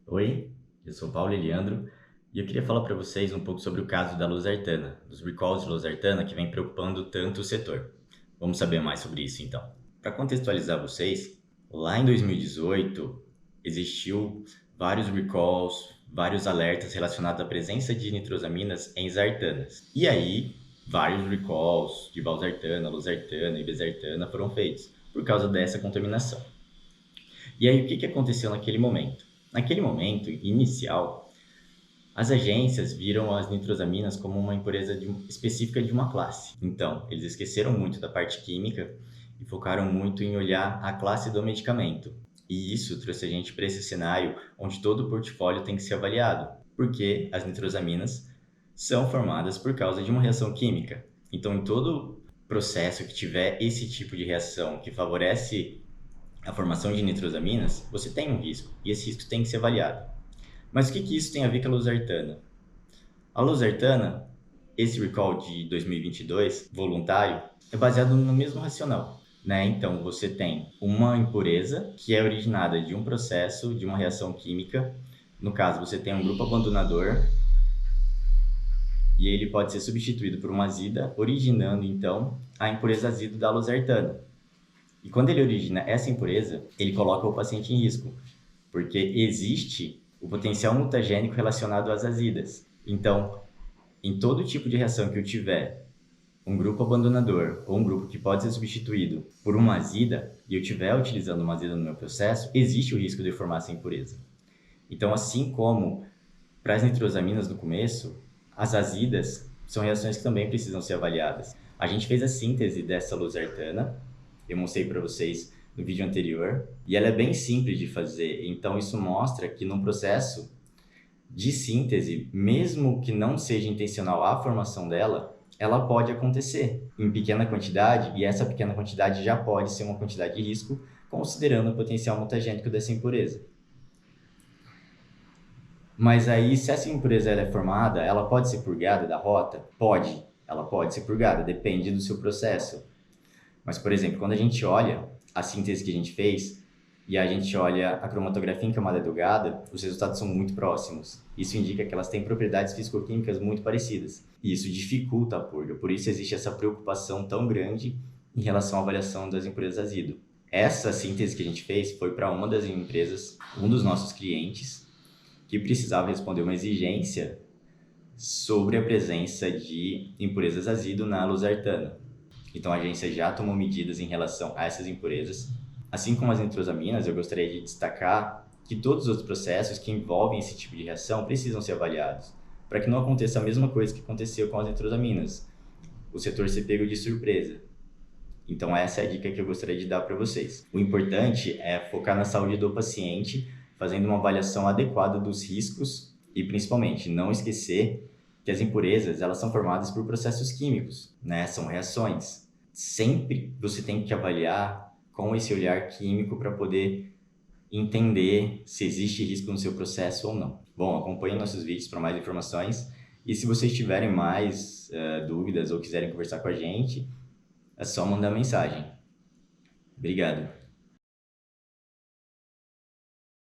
Oi, eu sou Paulo Eliandro e eu queria falar para vocês um pouco sobre o caso da losartana, dos recalls de losartana que vem preocupando tanto o setor. Vamos saber mais sobre isso então. Para contextualizar vocês, lá em 2018 existiu vários recalls, vários alertas relacionados à presença de nitrosaminas em sartanas. E aí, vários recalls de valsartana, losartana e irbesartana foram feitos por causa dessa contaminação. E aí, o que aconteceu naquele momento? Naquele momento inicial, as agências viram as nitrosaminas como uma impureza específica de uma classe. Então, eles esqueceram muito da parte química e focaram muito em olhar a classe do medicamento. E isso trouxe a gente para esse cenário onde todo o portfólio tem que ser avaliado, porque as nitrosaminas são formadas por causa de uma reação química. Então, em todo processo que tiver esse tipo de reação que favorece a formação de nitrosaminas, você tem um risco, e esse risco tem que ser avaliado. Mas o que isso tem a ver com a losartana? A losartana, esse recall de 2022, voluntário, é baseado no mesmo racional. Né? Então, você tem uma impureza que é originada de um processo, de uma reação química. No caso, você tem um grupo abandonador e ele pode ser substituído por uma azida, originando, então, a impureza azido da losartana. E quando ele origina essa impureza, ele coloca o paciente em risco, porque existe o potencial mutagênico relacionado às azidas. Então, em todo tipo de reação que eu tiver um grupo abandonador ou um grupo que pode ser substituído por uma azida, e eu estiver utilizando uma azida no meu processo, existe o risco de formar essa impureza. Então, assim como para as nitrosaminas no começo, as azidas são reações que também precisam ser avaliadas. A gente fez a síntese dessa losartana, eu mostrei para vocês no vídeo anterior, e ela é bem simples de fazer. Então, isso mostra que num processo de síntese, mesmo que não seja intencional a formação dela, ela pode acontecer em pequena quantidade, e essa pequena quantidade já pode ser uma quantidade de risco, considerando o potencial mutagênico dessa impureza. Mas aí, se essa impureza ela é formada, ela pode ser purgada da rota? Pode. Ela pode ser purgada, depende do seu processo. Mas, por exemplo, quando a gente olha a síntese que a gente fez e a gente olha a cromatografia em camada delgada, os resultados são muito próximos. Isso indica que elas têm propriedades fisicoquímicas muito parecidas. E isso dificulta a purga. Por isso existe essa preocupação tão grande em relação à avaliação das impurezas azido. Essa síntese que a gente fez foi para uma das empresas, um dos nossos clientes, que precisava responder uma exigência sobre a presença de impurezas azido na losartana. Então a agência já tomou medidas em relação a essas impurezas. Assim como as nitrosaminas, eu gostaria de destacar que todos os outros processos que envolvem esse tipo de reação precisam ser avaliados, para que não aconteça a mesma coisa que aconteceu com as nitrosaminas, o setor ser pego de surpresa. Então essa é a dica que eu gostaria de dar para vocês. O importante é focar na saúde do paciente, fazendo uma avaliação adequada dos riscos e, principalmente, não esquecer que as impurezas elas são formadas por processos químicos, né? São reações. Sempre você tem que avaliar com esse olhar químico para poder entender se existe risco no seu processo ou não. Bom, acompanhe nossos vídeos para mais informações e se vocês tiverem mais dúvidas ou quiserem conversar com a gente, é só mandar mensagem. Obrigado.